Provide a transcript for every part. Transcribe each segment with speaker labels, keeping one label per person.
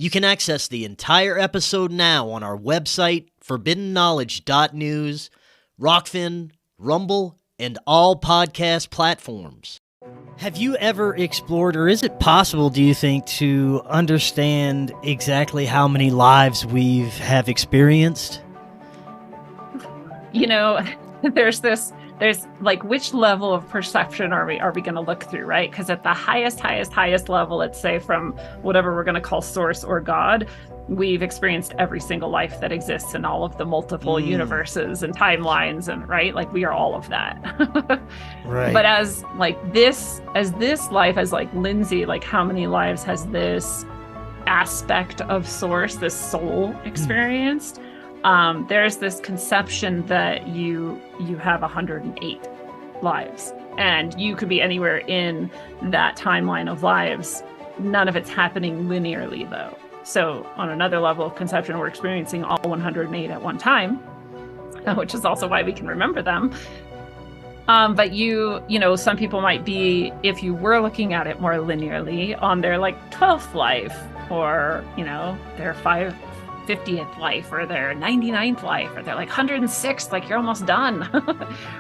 Speaker 1: You can access the entire episode now on our website, forbiddenknowledge.news, Rokfin, Rumble, and all podcast platforms. Have you ever explored, or is it possible, do you think, to understand exactly how many lives we have experienced?
Speaker 2: You know, there's like, which level of perception are we going to look through, right? Because at the highest level, let's say from whatever we're going to call source or God, we've experienced every single life that exists in all of the multiple universes and timelines, and right, like we are all of that.
Speaker 1: Right.
Speaker 2: But as this life, as like Lindsey, like how many lives has this aspect of source, this soul experienced? There's this conception that you have 108 lives, and you could be anywhere in that timeline of lives. None of it's happening linearly, though. So on another level of conception, we're experiencing all 108 at one time, which is also why we can remember them. But you know, some people might be, if you were looking at it more linearly, on their like 12th life, or, you know, their 50th life, or their 99th life, or their like 106th, like you're almost done.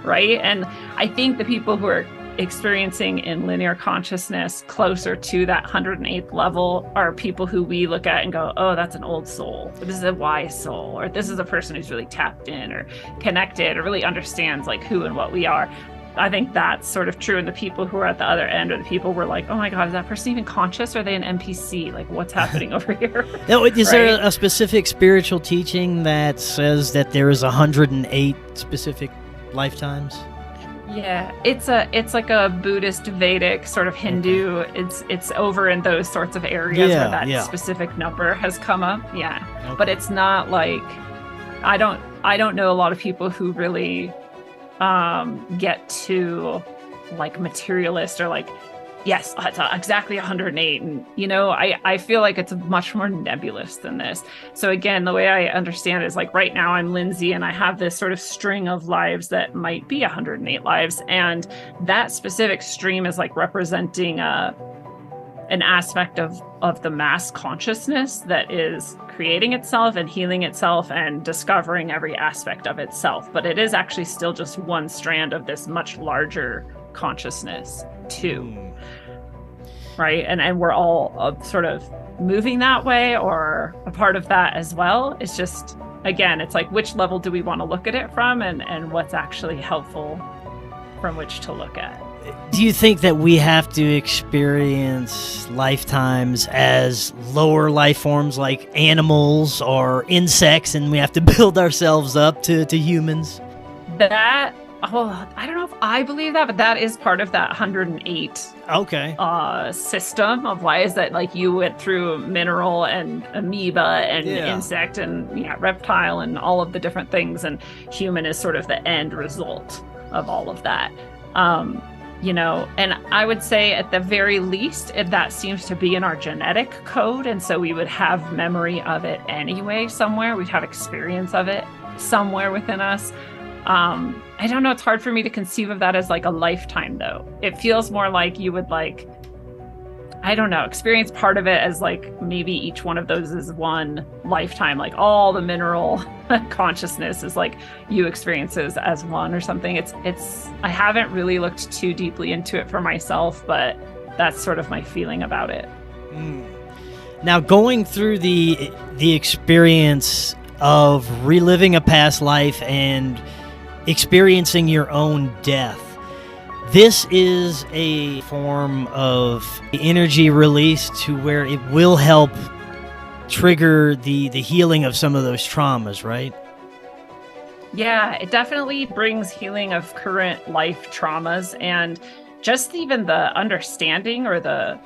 Speaker 2: Right? And I think the people who are experiencing in linear consciousness closer to that 108th level are people who we look at and go, oh, that's an old soul, or this is a wise soul, or this is a person who's really tapped in or connected or really understands like who and what we are. I think that's sort of true. And the people who are at the other end are the people who are like, oh my God, is that person even conscious? Or are they an NPC? Like, what's happening over here?
Speaker 1: Now, is there a specific spiritual teaching that says that there is 108 specific lifetimes?
Speaker 2: Yeah, it's like a Buddhist, Vedic, sort of Hindu. It's over in those sorts of areas where that specific number has come up. Yeah, okay. But it's not like, I don't know a lot of people who really get to like materialist or like, yes, that's exactly 108. And, you know, I feel like it's much more nebulous than this. So again, the way I understand it is like, right now I'm Lindsey and I have this sort of string of lives that might be 108 lives. And that specific stream is like representing an aspect of the mass consciousness that is creating itself and healing itself and discovering every aspect of itself. But it is actually still just one strand of this much larger consciousness too. Right? And we're all sort of moving that way or a part of that as well. It's just, again, it's like, which level do we want to look at it from, and what's actually helpful from which to look at.
Speaker 1: Do you think that we have to experience lifetimes as lower life forms like animals or insects, and we have to build ourselves up to humans?
Speaker 2: That, I don't know if I believe that, but that is part of that 108 system of lives, that like you went through mineral and amoeba and insect and reptile and all of the different things, and human is sort of the end result of all of that. You know, and I would say at the very least, that seems to be in our genetic code. And so we would have memory of it anyway somewhere. We'd have experience of it somewhere within us. I don't know. It's hard for me to conceive of that as like a lifetime, though. It feels more like you would like, I don't know, experience part of it as like maybe each one of those is one lifetime. Like all the mineral consciousness is like you experiences as one or something. I haven't really looked too deeply into it for myself, but that's sort of my feeling about it.
Speaker 1: Now, going through the experience of reliving a past life and experiencing your own death, this is a form of energy release to where it will help trigger the healing of some of those traumas, right?
Speaker 2: Yeah, it definitely brings healing of current life traumas, and just even the understanding or the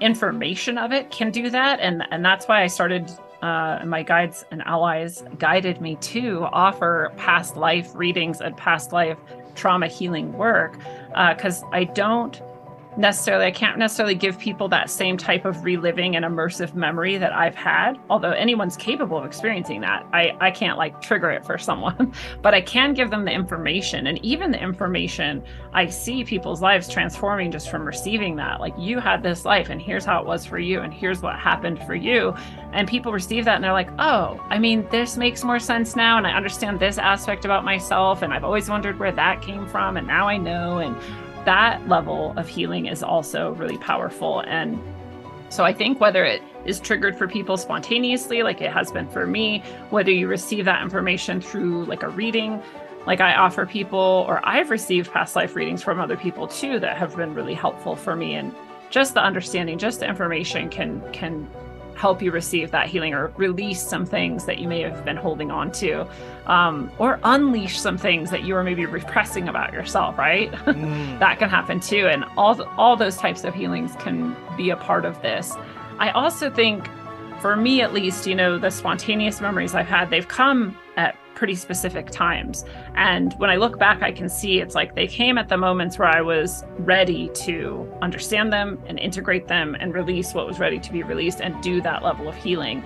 Speaker 2: information of it can do that. And that's why I started, my guides and allies guided me to offer past life readings and past life trauma healing work, because I don't I can't necessarily give people that same type of reliving and immersive memory that I've had, although anyone's capable of experiencing that. I can't like trigger it for someone, but I can give them the information. And even the information, I see people's lives transforming just from receiving that. Like, you had this life and here's how it was for you and here's what happened for you. And people receive that and they're like, oh, I mean, this makes more sense now. And I understand this aspect about myself. And I've always wondered where that came from. And now I know. And that level of healing is also really powerful. And so I think whether it is triggered for people spontaneously, like it has been for me, whether you receive that information through like a reading, like I offer people, or I've received past life readings from other people too that have been really helpful for me. And just the understanding, just the information can help you receive that healing or release some things that you may have been holding on to, or unleash some things that you were maybe repressing about yourself, right? That can happen too. And all those types of healings can be a part of this. I also think, for me at least, the spontaneous memories I've had, they've come at pretty specific times. And when I look back, I can see it's like they came at the moments where I was ready to understand them and integrate them and release what was ready to be released and do that level of healing.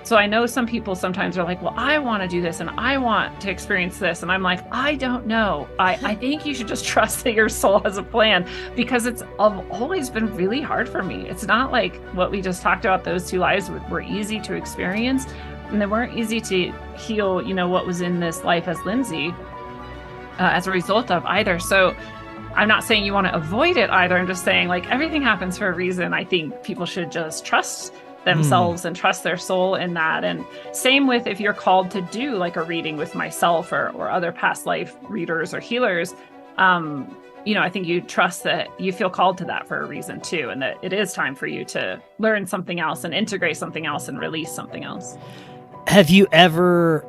Speaker 2: So I know some people sometimes are like, well, I want to do this and I want to experience this. And I'm like, I don't know. I think you should just trust that your soul has a plan, because it's always been really hard for me. It's not like what we just talked about, those two lives were easy to experience. And they weren't easy to heal, what was in this life as Lindsey as a result of either. So I'm not saying you want to avoid it either. I'm just saying, like, everything happens for a reason. I think people should just trust themselves and trust their soul in that. And same with if you're called to do like a reading with myself or other past life readers or healers, I think you trust that you feel called to that for a reason too. And that it is time for you to learn something else and integrate something else and release something else.
Speaker 1: Have you ever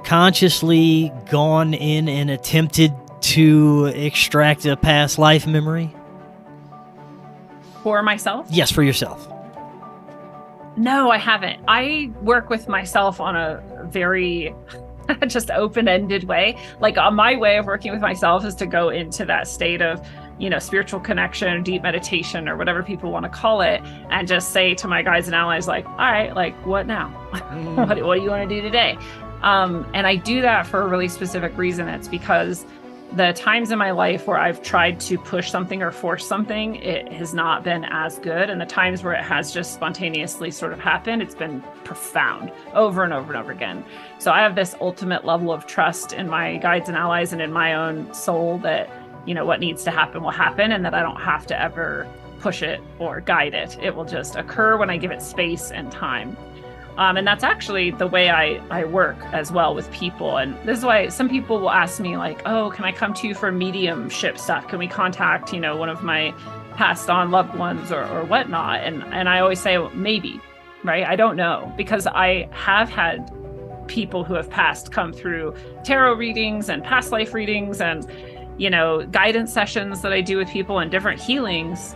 Speaker 1: consciously gone in and attempted to extract a past life memory?
Speaker 2: For myself?
Speaker 1: Yes, for yourself.
Speaker 2: No, I haven't. I work with myself on a very just open-ended way. Like, my way of working with myself is to go into that state of, spiritual connection, deep meditation, or whatever people want to call it, and just say to my guides and allies, like, all right, like, what now? What do you want to do today? And I do that for a really specific reason. It's because the times in my life where I've tried to push something or force something, it has not been as good. And the times where it has just spontaneously sort of happened, it's been profound over and over and over again. So I have this ultimate level of trust in my guides and allies and in my own soul that, what needs to happen will happen, and that I don't have to ever push it or guide it. It will just occur when I give it space and time. And that's actually the way I work as well with people. And this is why some people will ask me, like, oh, can I come to you for mediumship stuff? Can we contact, one of my passed on loved ones or whatnot? And I always say, well, maybe, right? I don't know, because I have had people who have passed come through tarot readings and past life readings and, guidance sessions that I do with people and different healings,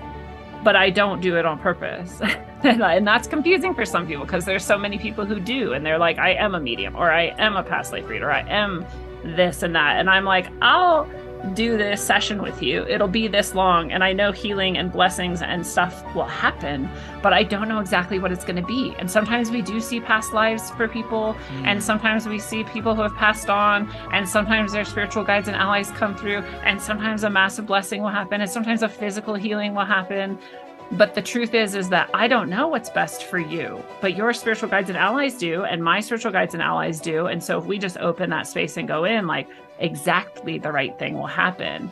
Speaker 2: but I don't do it on purpose. And that's confusing for some people, because there's so many people who do, and they're like, I am a medium, or I am a past life reader, I am this and that. And I'm like, I'll do this session with you. It'll be this long, and I know healing and blessings and stuff will happen, but I don't know exactly what it's going to be. And sometimes we do see past lives for people, and sometimes we see people who have passed on, and sometimes their spiritual guides and allies come through, and sometimes a massive blessing will happen, and sometimes a physical healing will happen. But the truth is that I don't know what's best for you, but your spiritual guides and allies do, and my spiritual guides and allies do. And so if we just open that space and go in, like, exactly the right thing will happen.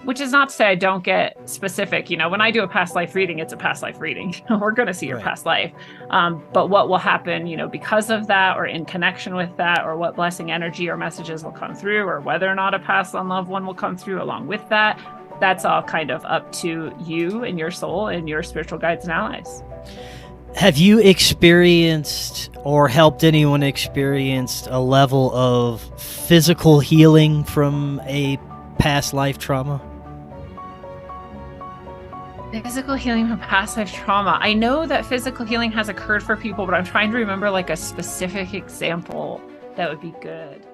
Speaker 2: Which is not to say I don't get specific. When I do a past life reading, it's a past life reading. We're going to see your past life. But what will happen, because of that, or in connection with that, or what blessing energy or messages will come through, or whether or not a past on loved one will come through along with that, that's all kind of up to you and your soul and your spiritual guides and allies.
Speaker 1: Have you experienced or helped anyone experience a level of physical healing from a past life trauma?
Speaker 2: Physical healing from past life trauma. I know that physical healing has occurred for people, but I'm trying to remember like a specific example that would be good.